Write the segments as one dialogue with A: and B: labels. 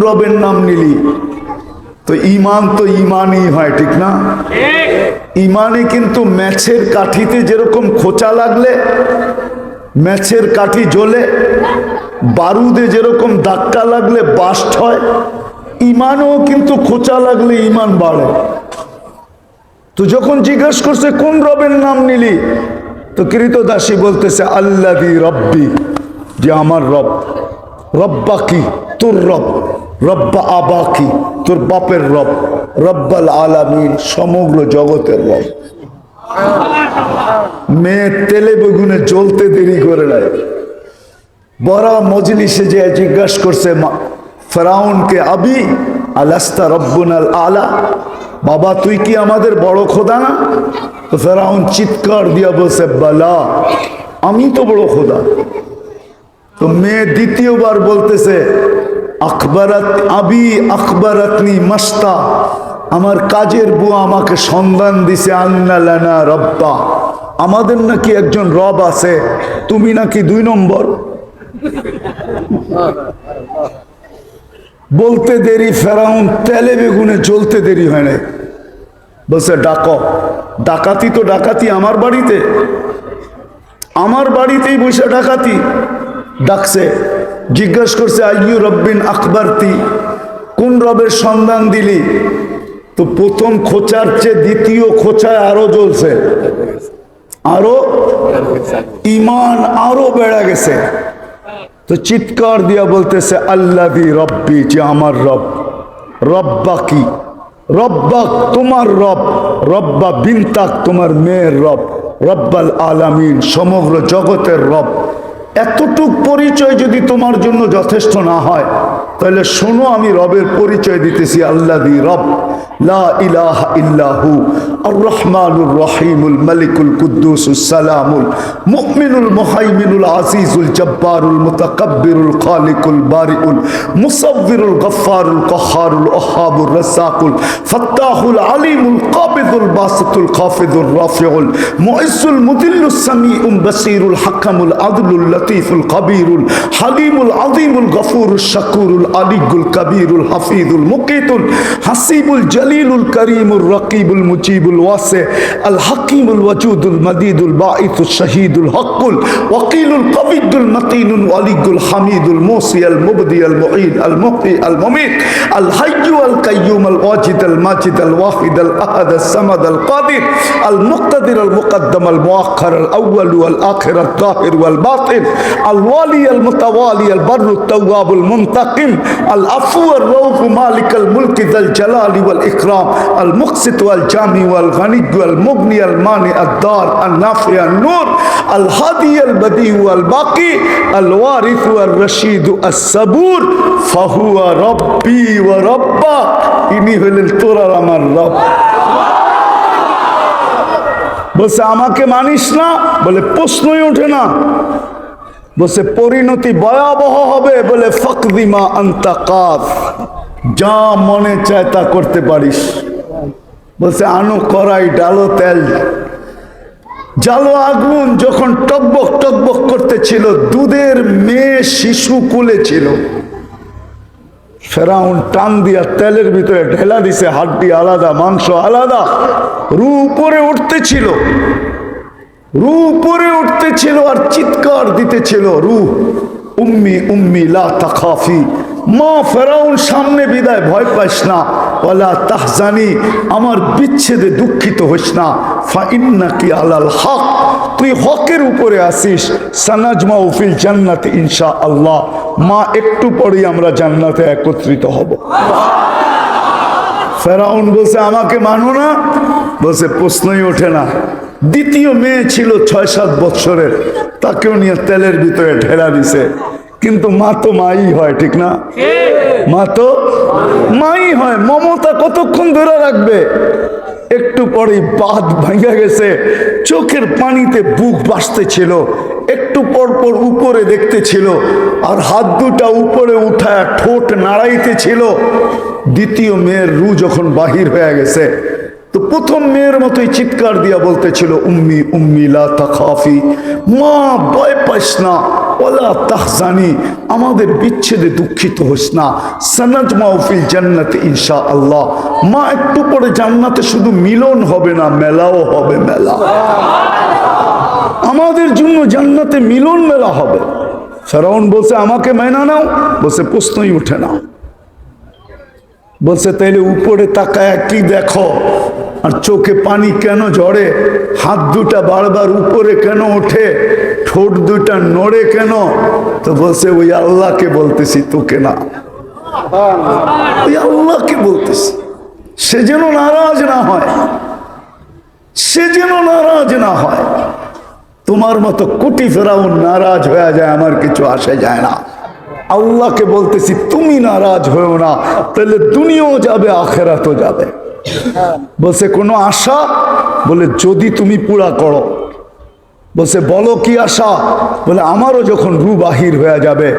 A: রবের নাম নিলি? তো ঈমান তো ঈমানই হয়, ঠিক না? ঈমানে কিন্তু ম্যাচের কাঠিতে যেরকম খোঁচা লাগলে ম্যাচের কাঠি জ্বলে, বারুদে যেরকম ধাক্কা লাগলে বাস্ট হয়, ঈমানেও কিন্তু খোঁচা লাগলে ঈমান বাড়ে। তো যখন জিজ্ঞেস করছে কোন রবের নাম নিলি, তো কৃতদাসী বলতেছে আল্লাযী রব্বি, যে আমার রব। রব্বা কি? তোর রব। রব্বা আবা কি? তোর বাপের রব। রব্বাল আলামিন, সমগ্র জগতের রব। মেয়ে তেলে বেগুনে জ্বলতে দেরি করে নাই, বড় মজলিসে যে জিজ্ঞাসা করছে ফেরাউনকে, আবি আলাস্তা রব্বুনাল আলা, বাবা তুই কি আমাদের বড় খোদা না? তো ফেরাউন চিৎকার দিয়া বলছে বালা, আমি তো বড় খোদা। তো মেয়ে দ্বিতীয়বার বলতেছে আখবরাত আবি আখবরাতনি মাস্তা, আমার কাজের বুয়া আমাকে সন্ধান দিছে আন্না লানা রব্বা, আমাদের নাকি একজন রব আছে, তুমি নাকি 2 নম্বর। বলতে দেরি, ফেরাউন তেলে বেগুনে জ্বলতে দেরি হয় নাই, বলছে ডাকো। ডাকাতি তো ডাকাতি আমার বাড়িতে, আমার বাড়িতেই বসে ডাকাতি। ডাকছে, জিজ্ঞাসা করছে আইয়ু রব্বিন আকবরতি, কোন রবের সন্ধান দিলি? তো প্রথম খোঁচার চেয়ে দ্বিতীয় খোঁচায় আরো জ্বলছে, আরো ঈমান আরো বেড়ে গেছে। তো চিৎকার দিয়া বলতেছে আল্লাযী রব্বি, যে আমার রব। রব্বা কি? রব্বা তোমার রব। রব্বা বিনতাক, তোমার মেয়ের রব। রব্বাল আলামিন, সমগ্র জগতের রব। এতটুক পরিচয় যদি তোমার জন্য যথেষ্ট না হয়, তাহলে শোনো আমি রবের পরিচয় দিতেছি। আল্লাযী রব, লা ইলাহা ইল্লাহু, আর রহমানুর রহিমুল মালিকুল কুদ্দুসুস সালামুল মুমিনুল মুহাইমিনুল আজিজুল জব্বারুল মুতাকাব্বিরুল খালিকুল বারিউল মুসাব্বিরুল গফফারুল কাহ্হারুল ওয়াহ্হাবুর রাজ্জাকুল ফাত্তাহুল আলিমুল কাবিদুল বাসিতুল খাফিদুর রাফিউল মুইজ্জুল মুদিল্লুস সামিউল বাসিরুল হাকামুল আদলুল লতীফুল কবীরুল হালিমুল আযীমুল গফুরুশ শাকুরুল আলিয়ুল কবীরুল হাফিজুল মুকিতুল হাসিবুল জলিলুল করিমুর রকিবুল মুজিবুল ওয়াসি আল হাকিমুল ওয়াজুদুল মদিদুল বাঈসুশ শহীদুল হকুল ওয়াকিলুল কবিদুল মতিনুল ওয়ালিয়ুল হামিদুল মুসি আল মুবদি আল মুঈদ আল মুহয়ি আল মুমীত আল হাইয়্যু আল কাইয়্যুম আল ওয়াজিদ আল মাজিদ আল ওয়াহিদ আল আহাদ আল সামাদ আল কাদির আল মুক্তাদির আল মুকদ্দম আল মুআখ্খার আল আউয়াল ওয়াল আখির আল যাহির ওয়াল বাতিন আল ওয়ালি আল মুতাওয়ালি আল বাররুত তাওয়াবুল মুনতাকিম আল আফু আর রউফ মালিক আল মুলক যাল জালালি ওয়াল ইকরাম আল মুকসিত ওয়াল জামি ওয়াল গনি ওয়াল মুগনি আল মানি আদ দার আল নাফি আল নূর আল হাদি আল বদি ওয়াল বাকি আল ওয়ারিস ওয়াল রশিদ আস সাবুর ফাহুয়া রব্বি ওয়া রব্বা, ইনি হলেন তোর আর আমার রব। বলছে আমাকে মানিস না? বলে প্রশ্নই ওঠে না। বলছে পরিণতি ভয়াবহ হবে। বলে ফাকদিমা আনতা কাদ, যা মনে চায় তা করতে পারিস। বলছে আনো কড়াই, ডালো তেল, জালো আগুন। যখন টকবক টকবক করতেছিল, দুধের মেয়ে শিশু কোলে ছিল। ফেরাউন টান দিয়া তেলের ভিতরে ঢেলা দিছে, হাড্ডি আলাদা, মাংস আলাদা। রু উপরে উঠতেছিল, রু উপরে উঠতেছিল আর চিৎকার দিতেছিল, রু উম্মি উম্মি লা তাখাফি, মা ফেরাউন সামনে বিদায়, ভয় পাইস না। ওয়ালা তাহজানি, আমার বিচ্ছেদে দুঃখিত হইস না। ফা ইন্নাকি আলাল হক, তুই হকের উপরে আসিস। সানাজমাউ ফিল জান্নাতি ইনশাআল্লাহ, মা একটু পরেই আমরা জান্নাতে একত্রিত হব। ফেরাউন বলছে আমাকে মানো না? বলছে প্রশ্নই ওঠে না। দ্বিতীয় মেয়ে ছিল 6-7 বৎসরের, তাকেও নিয়ে তেলের ভিতরে ঢেলা দিছে। কিন্তু মা তো মাই হয়, ঠিক না? মা তো মাই হয়। মমতা কতক্ষণ ধরে রাখবে? একটু পরেই বাঁধ ভেঙে গেছে, চোখের পানিতে বুক ভাসতেছিল। একটু পর পর উপরে দেখতেছিল, আর হাত দুটা উপরে উঠায় ঠোঁট নাড়াইতেছিল। দ্বিতীয় মেয়ের রু যখন বাহির হয়ে গেছে, তো প্রথম মেয়ের মতোই চিৎকার দিয়া বলতেছিল, উম্মি উম্মি লা তাখাফি, মা ভয় পাইস না, ওয়ালা তাহজানি, আমাদের বিচ্ছেদে দুঃখিত হোস না, সানাজমাউ ফিল জান্নাতি ইনশাআল্লাহ, মা একটু পরে জান্নাতে শুধু মিলন হবে না, মেলাও হবে, মেলা আমাদের জন্য জান্নাতে মিলন মেলা হবে। ফেরাউন বলছে আমাকে মাইনা নাও, বলছে প্রশ্নই উঠে না। বলছে তাইলে উপরে তাকায় কি দেখো, আর চোখে পানি কেন ঝরে, হাত দুটা বারবার উপরে কেন ওঠে, ঠোঁট দুটা নড়ে কেন? তো বলছে ওই আল্লাহকে বলতেছি, তোকে না, ওই আল্লাহকে বলতেছি, সে যেন নারাজ না হয়, সে যেন নারাজ না হয়। তোমার মতো কোটি ফেরাউন নারাজ হয়ে যায়, আমার কিছু আসে যায় না। আল্লাহকে বলতেছি তুমি নারাজ হয়েও না, তাহলে দুনিয়াও যাবে, আখেরাতও যাবে। বলছে কোনো আশা? বলে যদি তুমি পুরা করো। বলছে বলো কি আশা? বলে আমারও যখন রূহ বাহির হয়ে যাবে,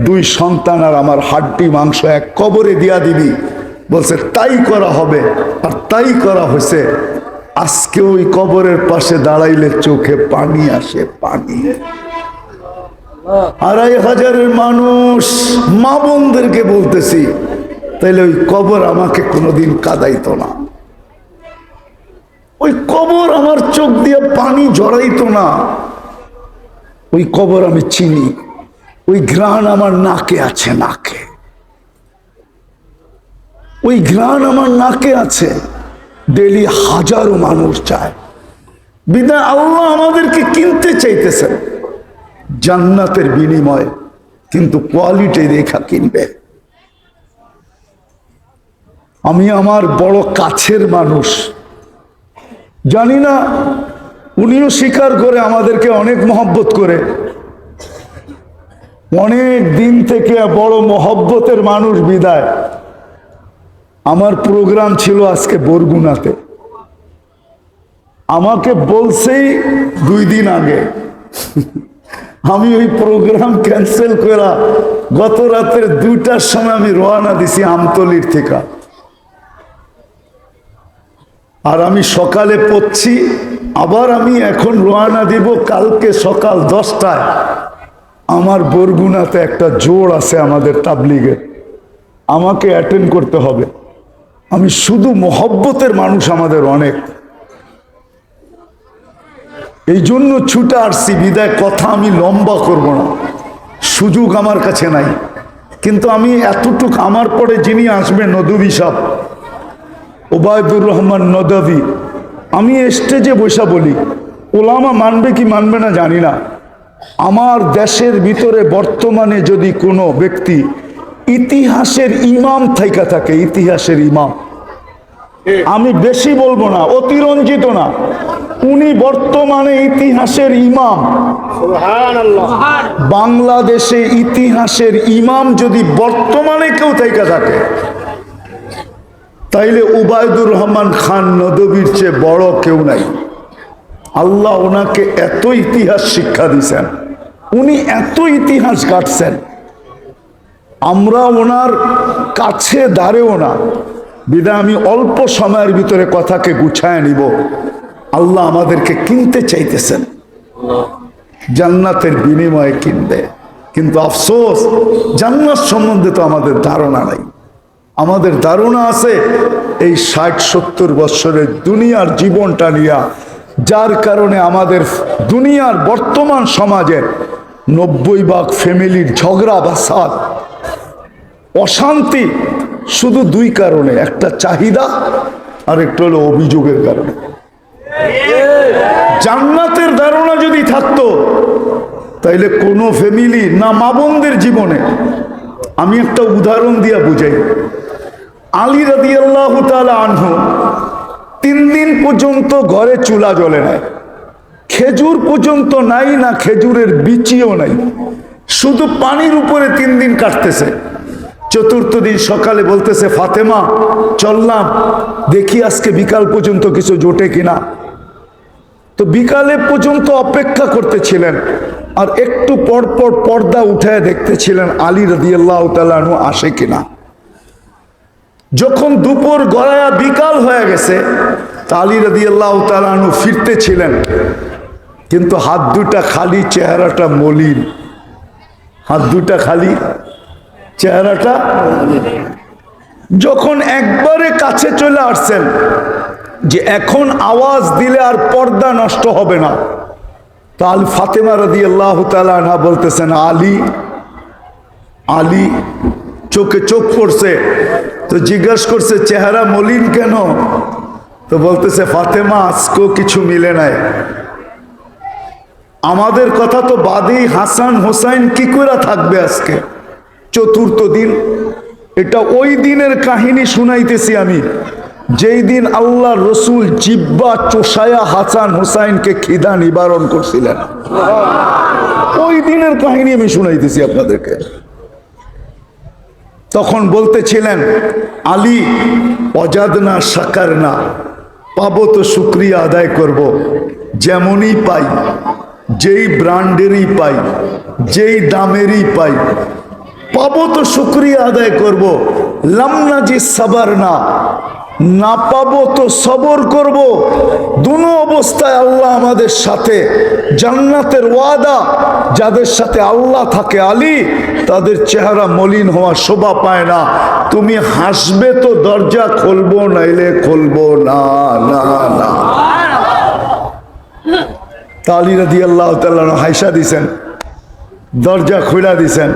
A: 2 সন্তান আর আমার হাড্ডি মাংস এক কবরে দিয়া দিবি। বলছে তাই করা হবে, আর তাই করা হয়েছে। আজকে ওই কবরের পাশে দাঁড়াইলে চোখে পানি আসে, পানি। 2500 মানুষ, মা বোনদেরকে বলতেছি, তাইলে ওই কবর আমাকে কোনোদিন কাঁদাইতো না, ওই কবর আমার চোখ দিয়ে পানি জড়াইতো না। ওই কবর আমি চিনি, ওই ঘ্রাণ আমার নাকে আছে, নাকে ওই ঘ্রাণ আমার নাকে আছে। ডেলি হাজারো মানুষ যায়, বিদায় আল্লাহ আমাদেরকে কিনতে চাইতেছেন জান্নাতের বিনিময়ে, কিন্তু কোয়ালিটি রেখা কিনবে। আমি আমার বড় কাছের মানুষ, জানি না উনিও স্বীকার করে আমাদেরকে অনেক মহব্বত করে, অনেক দিন থেকে বড় মহব্বতের মানুষ। বিদায় আমার প্রোগ্রাম ছিল আজকে বরগুনাতে, আমাকে বলছেই 2 দিন আগে, আমি ওই প্রোগ্রাম ক্যান্সেল করা গত রাতের 2টার সময় আমি রওনা দিছি আমতলির থেকে। আর আমি সকালে পড়ছি, আবার আমি এখন রওনা দিব কালকে সকাল 10টায়। আমার বরগুনাতে একটা জোড় আছে আমাদের তাবলিগের, আমাকে অ্যাটেন্ড করতে হবে। আমি শুধু মহব্বতের মানুষ আমাদের অনেক, এই জন্য ছুটে আসছি। বিদায় কথা আমি লম্বা করব না, সুযোগ আমার কাছে নাই। কিন্তু আমি এতটুক, আমার পরে যিনি আসবেন নদভী সাহেব, ওবায়দুর রহমান নদভী, আমি স্টেজে বসা বলি, ওলামা মানবে কি মানবে না জানি না, আমার দেশের ভিতরে বর্তমানে যদি কোনো ব্যক্তি ইতিহাসের ইমাম থাইকা থাকে, ইতিহাসের ইমাম, আমি বেশি বলবো না, অতিরঞ্জিত না, উনি বর্তমানে ইতিহাসের ইমাম। বাংলাদেশে ইতিহাসের ইমাম যদি বর্তমানে কেউ থাইকা থাকে, তাইলে উবায়দুর রহমান খান নদভীর চেয়ে বড় কেউ নাই। আল্লাহ ওনাকে এত ইতিহাস শিক্ষা দিয়েছেন, উনি এত ইতিহাস কাটছেন, আমরা ওনার কাছে দাঁড়েও না। বিদায় আমি অল্প সময়ের ভিতরে কথাকে গুছায় নিব। আল্লাহ আমাদেরকে কিনতে চাইতেছেন, জান্নাতের বিনিময়ে কিনবে। কিন্তু আফসোস, জান্নাত সম্বন্ধে তো আমাদের ধারণা নাই। আমাদের ধারণা আছে এই 60-70 বছরের দুনিয়ার জীবনটা নিয়ে, যার কারণে আমাদের দুনিয়ার বর্তমান সমাজের 90% ফ্যামিলির ঝগড়া বাসাদ, অশান্তি শুধু 2 কারণে, একটা চাহিদা আর একটা হলো অভিযোগের কারণে। জান্নাতের ধারণা যদি থাকতো, তাইলে কোনো ফ্যামিলি না মা বোনদের জীবনে। আমি একটা উদাহরণ দিয়া বুঝাই। আলী রাদিয়াল্লাহু তাআলা আনহু 3 দিন পর্যন্ত ঘরে চুলা জ্বলে নাই, খেজুর পর্যন্ত নাই, না খেজুরের বিচিও নাই, শুধু পানির উপরে 3 দিন কাটতেছে। 4র্থ দিন সকালে বলতেছে, ফাতেমা চললাম দেখি আজকে বিকাল পর্যন্ত কিছু জোটে কিনা। তো বিকালে পর্যন্ত অপেক্ষা করতেছিলেন, আর একটু পরপর পর্দা উঠায় দেখতেছিলেন আলী রাদিয়াল্লাহু তাআলা আনহু আসে কিনা। যখন দুপুর গড়ায়া বিকাল হয়ে গেছে, তা আলী রাদিয়াল্লাহু তাআলা আনহু ফিরতেছিলেন, কিন্তু হাত দুটা খালি, চেহারাটা মলিন। হাত দুটা খালি, চেহারাটা। যখন একবারে কাছে চলে আসছেন যে এখন আওয়াজ দিলে আর পর্দা নষ্ট হবে না, তাহলে ফাতেমা রাদিয়াল্লাহু তাআলা আনহা বলতেছেন, আলী আলী। চোখে চোখ পড়ছে, তো জিজ্ঞাসা করছে চেহারা মলিন কেন? তো বলতেছে ফাতেমা আজকেও কিছু মিলে নাই। আমাদের কথা তো বাদেই, হাসান হোসাইন কি করে থাকবে আজকে? চতুর্থ দিন, এটা ওই দিনের কাহিনী শুনাইতেছি আমি, যেই দিন আল্লাহ রসুল জিব্বা চোষায়া হাসান হোসাইনকে খিদা নিবারণ করছিলেন। ওই দিনের কাহিনী আমি শুনাইতেছি আপনাদেরকে। তখন বলতেছিলেন আলী, অজাদনা সাকার না, পাবো তো শুক্রিয়া আদায় করব। যেমনই পাই, যেই ব্র্যান্ডেরই পাই, যেই দামেরই পাই, পাবো তো শুক্রিয়া আদায় করব। লামনা জি সাবার না, না পাবো তো সবর করব। দুনো অবস্থায় আল্লাহ আমাদের সাথে। জান্নাতের ওয়াদা, যাদের সাথে আল্লাহ থাকে আলী, তাদের চেহারা মলিন হওয়া শোভা পায় না। তুমি হাসবে তো দরজা খুলবো, নাইলে খুলবো না। না না, আলী রাদিয়াল্লাহু তাআলা হাইসা দিছেন, দরজা খুলা দিছেন।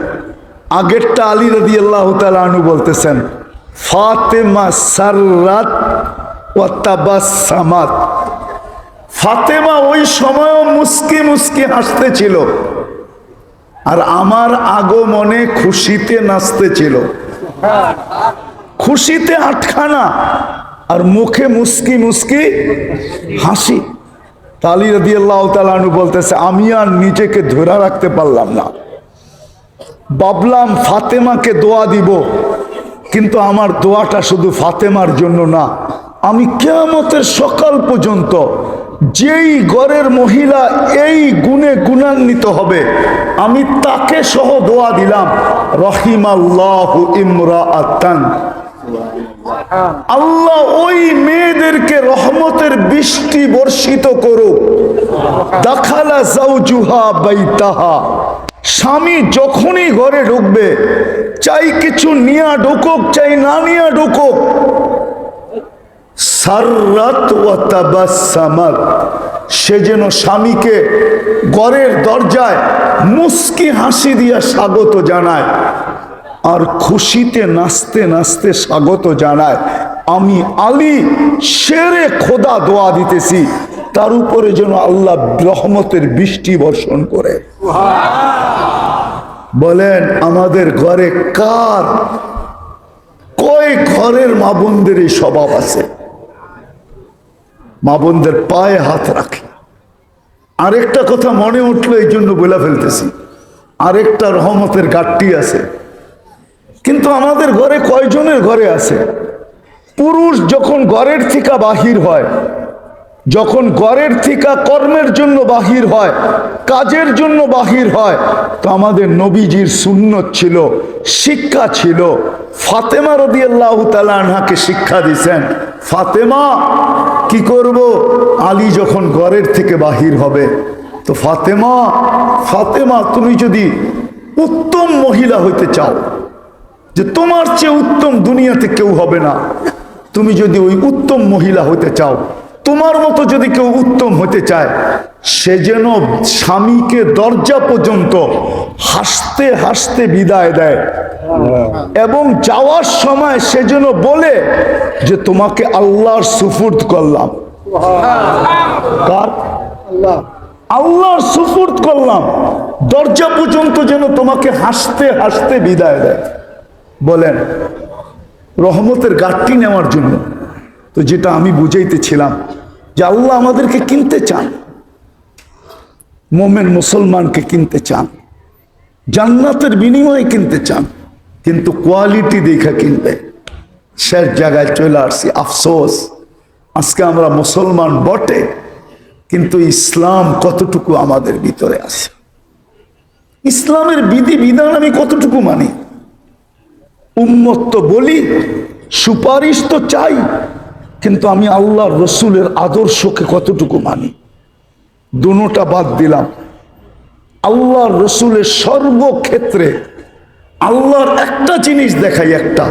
A: আগেরটা আলী রাদিয়াল্লাহু তাআলা আনহু বলতেছেন, ফাতেমা সাররাত ওয়া তাবাসসামাত। ফাতেমা ওই সময়ও মুস্কি মুস্কি হাসতেছিল, আর আমার আগমনে খুশিতে নাচতেছিল। খুশিতে আটখানা, আর মুখে মুস্কি মুস্কি হাসি। আলী রাদিয়াল্লাহু তাআলা আনহু বলতেছে, আমি আর নিজেকে ধরে রাখতে পারলাম না। ভাবলাম ফাতেমাকে দোয়া দিব, কিন্তু আমার দোয়াটা শুধু ফাতেমার জন্য না, আমি কিয়ামতের সকাল পর্যন্ত যেই ঘরের মহিলা এই গুণে গুণান্বিত হবে, আমি তাকে সহ দোয়া দিলাম, রহিমাল্লাহু ইমরাআতান, আল্লাহ ওই মেয়েদেরকে রহমতের বৃষ্টি বর্ষিত করুক। দাখালা যাওজুহা বাইতাহা, স্বামী যখনই ঘরে ঢুকবে, চাই কিছু নিয়া ঢুকুক, চাই না নিয়া ঢুকুক, সাররাত ওয়া তাবাসসামাত, সে যেন স্বামীকে ঘরের দরজায় মুস্কি হাসি দিয়া স্বাগত জানায়, আর খুশিতে নাচতে নাচতে স্বাগত জানায়। আমি আলী শেরে খোদা দোয়া দিতেছি, তার উপরে যেন আল্লাহ রহমতের বৃষ্টি বর্ষণ করে। বলেন আমাদের ঘরে কার, কয় ঘরের মা বোনদের এই স্বভাব আছে? মা বোনদের পায়ে হাত রাখে। আরেকটা কথা মনে উঠলো, এই জন্য বলে ফেলতেছি, আরেকটা রহমতের ঘাটতি আছে। কিন্তু আমাদের ঘরে কয়জনের ঘরে আছে? পুরুষ যখন ঘরের থেকে বাহির হয়, যখন ঘরের থেকে কর্মের জন্য বাহির হয়, কাজের জন্য বাহির হয়, তো আমাদের নবীজির সুন্নত ছিল, শিক্ষা ছিল। ফাতেমা রাদিয়াল্লাহু তাআলা আনহাকে শিক্ষা দিয়েছেন, ফাতেমা কি করব? আলী যখন ঘরের থেকে বাহির হবে, তো ফাতেমা, ফাতেমা তুমি যদি উত্তম মহিলা হইতে চাও, যে তোমার চেয়ে উত্তম দুনিয়াতে কেউ হবে না, তুমি যদি ওই উত্তম মহিলা হতে চাও, তোমার মতো যদি কেউ উত্তম হতে চায়, সে যেন স্বামীকে দরজা পর্যন্ত হাসতে হাসতে বিদায় দেয়, এবং যাওয়ার সময় সে যেন বলে যে তোমাকে আল্লাহর সুপুর্দ করলাম। কার? আল্লাহর সুপুর্দ করলাম। দরজা পর্যন্ত যেন তোমাকে হাসতে হাসতে বিদায় দেয়। বলেন রহমতের গাঁটটি নেওয়ার জন্য। তো যেটা আমি বুঝাইতেছিলাম, যে আল্লাহ আমাদেরকে কিনতে চান, মোমেন মুসলমানকে কিনতে চান, জান্নাতের বিনিময়ে কিনতে চান, কিন্তু কোয়ালিটি দেখা কিনবে। শেষ জায়গায় চলে আসছি। আফসোস, আজকে আমরা মুসলমান বটে, কিন্তু ইসলাম কতটুকু আমাদের ভিতরে আছে, ইসলামের বিধি বিধান আমি কতটুকু মানি। উম্মত তো বলি, সুপারিশ তো চাই, কিন্তু আমি আল্লাহর রসুলের আদর্শকে কতটুকু মানি, দুটোটা বাদ দিলাম। আল্লাহর রসুলের সর্বক্ষেত্রে আল্লাহর একটা জিনিস দেখাই, একটা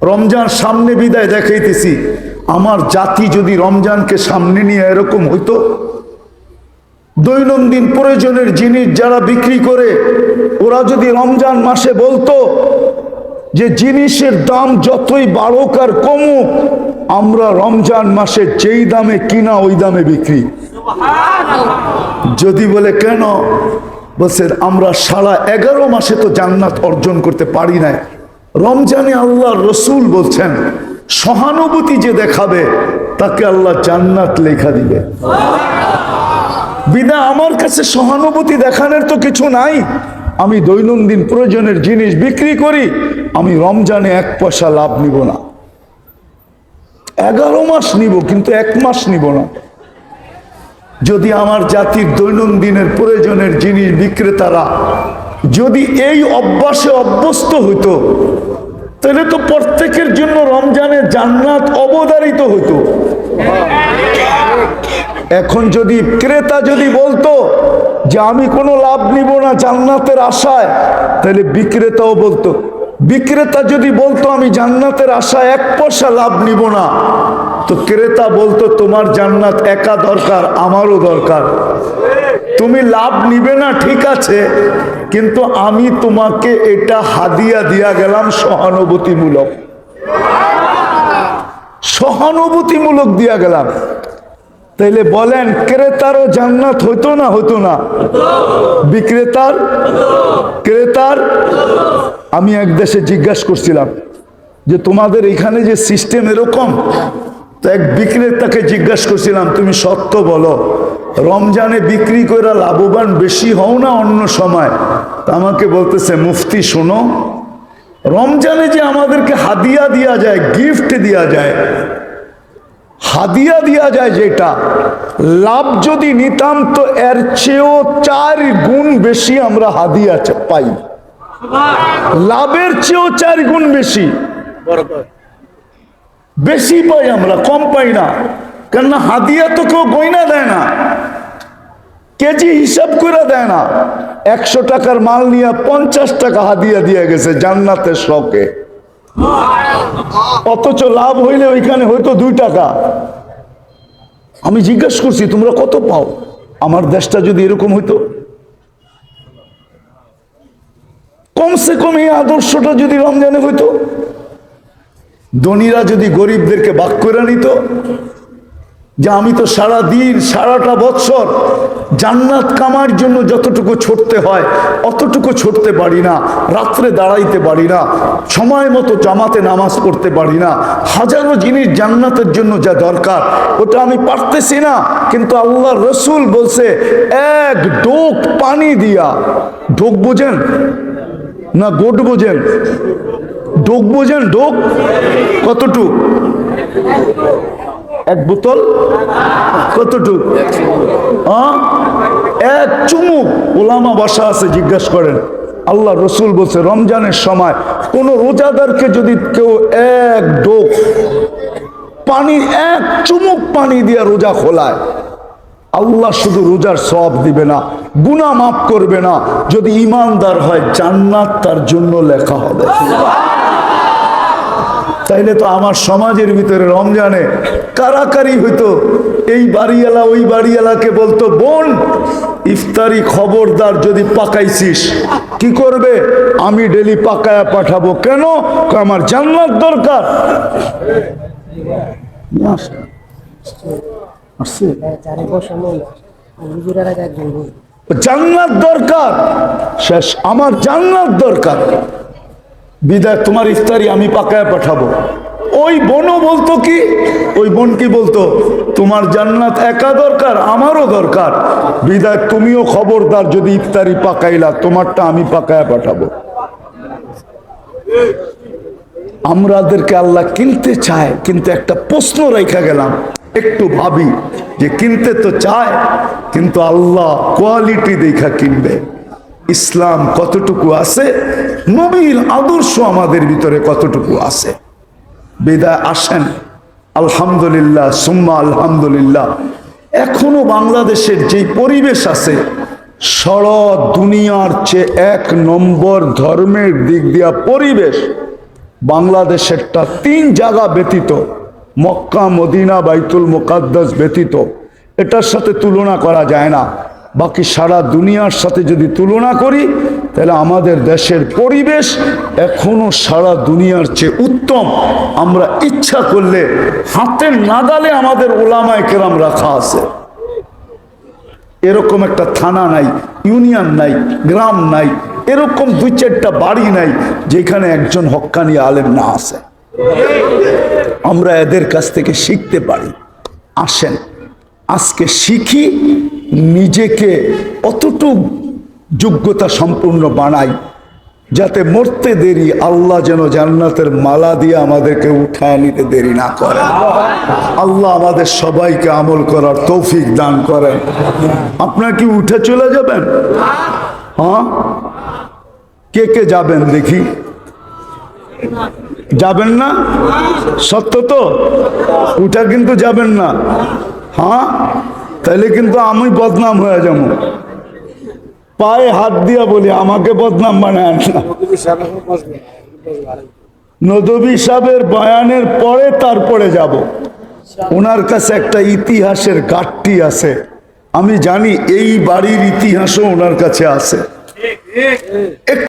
A: রমজান সামনে বিদায় দেখাইতেছি। আমার জাতি যদি রমজানকে সামনে নিয়ে এরকম হইতো, দৈনন্দিন প্রয়োজনের জিনিস যারা বিক্রি করে ওরা যদি রমজান মাসে বলতো যে জিনিসের দাম যতই বাড়ুক আর কমুক, আমরা রমজান মাসে যেই দামে কিনা ওই দামে বিক্রি। যদি বলে কেন, বলছে আমরা সারা 11 মাসে তো জান্নাত অর্জন করতে পারি না, রমজানে আল্লাহর রসুল বলছেন সহানুভূতি যে দেখাবে তাকে আল্লাহ জান্নাত লেখা দিবে। বিনা আমার কাছে সহানুভূতি দেখানোর তো কিছু নাই। আমি দৈনন্দিন প্রয়োজনের জিনিস বিক্রি করি, আমি রমজানে 1 পয়সা লাভ নিব না। 11 মাস নিব, কিন্তু 1 মাস নিব না। যদি আমার জাতির দৈনন্দিনের প্রয়োজনের জিনিস বিক্রেতারা যদি এই অভ্যাসে অভ্যস্ত হইতো, তাহলে তো প্রত্যেকের জন্য রমজানে জান্নাত অবধারিত হইতো। এখন যদি ক্রেতা যদি বলতো যে আমি কোনো লাভ নিব না জান্নাতের আশায়, তাহলে বিক্রেতাও বলতো। বিক্রেতা যদি বলতো আমি জান্নাতের আশায় 1 পয়সা লাভ নিব না, তো ক্রেতা বলতো তোমার জান্নাত একা দরকার, আমারও দরকার। তুমি লাভ নিবে না ঠিক আছে, কিন্তু আমি তোমাকে এটা হাদিয়া দিয়া গেলাম সহানুভূতিমূলক, সহানুভূতিমূলক দিয়া গেলাম। তাইলে বলেন ক্রেতারও জান্নাত হইতো না হইতো না? বিক্রেতার, ক্রেতার। আমি এক দেশে জিজ্ঞাসা করছিলাম যে তোমাদের এখানে যে সিস্টেম এরকম, তো এক বিক্রেতাকে জিজ্ঞাসা করছিলাম তুমি সত্য বলো, রমজানে বিক্রি করে লাভবান বেশি হও না অন্য সময়? তা আমাকে বলতেছে মুফতি শোনো, রমজানে যে আমাদেরকে হাদিয়া দেয়া যায়, গিফট দেয়া যায়, হাদিয়া দেয়া যায় যেটা, লাভ যদি নিতাম তো এর চেয়েও 4 গুণ বেশি আমরা হাদিয়া পাই। লাভের চেয়েও 4 গুণ বেশি বেশি পাই আমরা, কম পাই না। কেননা হাদিয়া তো কেউ গয়না দেয় না, কেজি হিসাব করে দেয় না। 100 টাকার মাল নিয়ে 50 টাকা হাদিয়া দিয়ে গেছে জান্নাতের শখে, অথচ লাভ হইলে ওইখানে হয়তো 2 টাকা। আমি জিজ্ঞেস করছি তোমরা কত পাও? আমার দেশটা যদি এরকম হইতো, কমসে কম এই আদর্শটা যদি রমজানে হইতো, ধনীরা যদি গরিবদেরকে ভাগ করে নিত যে আমি তো সারা দিন সারাটা বৎসর জান্নাত কামার জন্য যতটুকু ছুটতে হয় অতটুকু ছুটতে পারি না, রাত্রে দাঁড়াইতে পারি না, সময় মতো জামাতে নামাজ পড়তে পারি না, হাজারো জিনিস জান্নাতের জন্য যা দরকার ওটা আমি পারতেছি না। কিন্তু আল্লাহর রসুল বলছে 1 ডোক পানি দিয়া, ডোক বোঝেন না গোট বোঝেন? ডোক বোঝেন? ডোক কতটুক? 1 বোতল কতটুক? 1 চুমুক। ওলামা বাসা আছে, জিজ্ঞাসা করেন। আল্লাহ রসুল বলছে রমজানের সময় কোন রোজাদারকে যদি কেউ 1 ডোক পানি, 1 চুমুক পানি দিয়ে রোজা খোলায়, আল্লাহ শুধু রোজার সওয়াব দিবে না, গুনাহ মাফ করবে না, যদি ঈমানদার হয় জান্নাত তার জন্য লেখা হবে। তাইলে তো আমার সমাজের ভিতরে রমজানে কারাকারি হইতো, এই বাড়িওয়ালা ওই বাড়িওয়ালাকে বলতো বোন ইফতারি খবরদার যদি পাকাইছিস কি করবে? আমি ডেলি পাকায়া পাঠাবো। কেন? আমার জান্নাত দরকার। জান্নাত দরকার, শেষ, আমার জান্নাত দরকার, বিদায় তোমার ইফতারি আমি পাকায় পাঠাবো। ওই বোনও বলতো কি, ওই বোন কি বলতো? তোমার জান্নাত একা দরকার, আমারও দরকার, বিদায় তুমিও খবরদার যদি ইফতারি পাকাইলা তোমারটা আমি পাকায় পাঠাবো। আমাদেরকে আল্লাহ কিনতে চায়, কিন্তু একটা প্রশ্ন রেখা গেলাম, একটু ভাবি যে কিনতে তো চায়, কিন্তু আল্লাহ কোয়ালিটি দেখা কিনবে। ইসলাম কতটুকু আছে, নবীর আদর্শ আমাদের ভিতরে কতটুকু আছে। বিদায় আসেন আলহামদুলিল্লাহ সুম্মা আলহামদুলিল্লাহ। এখনো বাংলাদেশের যে পরিবেশ আছে, সারা দুনিয়ার চেয়ে 1 নম্বর ধর্মের দিক দিয়া পরিবেশ বাংলাদেশেরটা 3 জায়গা ব্যতীত, মক্কা মদিনা বাইতুল মুকাদ্দাস ব্যতীত, এটার সাথে তুলনা করা যায় না। বাকি সারা দুনিয়ার সাথে যদি তুলনা করি তাহলে আমাদের দেশের পরিবেশ এখনো সারা দুনিয়ার চেয়ে উত্তম। আমরা ইচ্ছা করলে হাতের নাগালে আমাদের ওলামায়ে কেরাম রাখা আছে। এরকম একটা থানা নাই, ইউনিয়ন নাই, গ্রাম নাই, এরকম 2-4টা বাড়ি নাই যেখানে একজন হক্কানি আলেম না আছে। আমরা এদের কাছ থেকে শিখতে পারি। আসেন আজকে শিখি, নিজেকে অতটুকু যোগ্যতা সম্পূর্ণ বানাই যাতে মরতে দেরি আল্লাহ যেন জান্নাতের মালা দিয়ে আমাদেরকে উঠায় নিতে দেরি না করেন। আল্লাহ আমাদের সবাইকে আমল করার তৌফিক দান করেন। আপনারা কি উঠে চলে যাবেন? হ্যাঁ, কে কে যাবেন দেখি? যাবেন না? সত্য তো? উঠা কিন্তু যাবেন না। হ্যাঁ, তাহলে কিন্তু আমি বদনাম হয়ে যাবো। পায়ে হাত দিয়া বলি, আমাকে বদনাম বানায় না। নদভী সাহেবের বয়ানের পরে তারপরে যাব। ওনার কাছে একটা ইতিহাসের ঘাটতি আছে, আমি জানি এই বাড়ির ইতিহাসও ওনার কাছে আছে।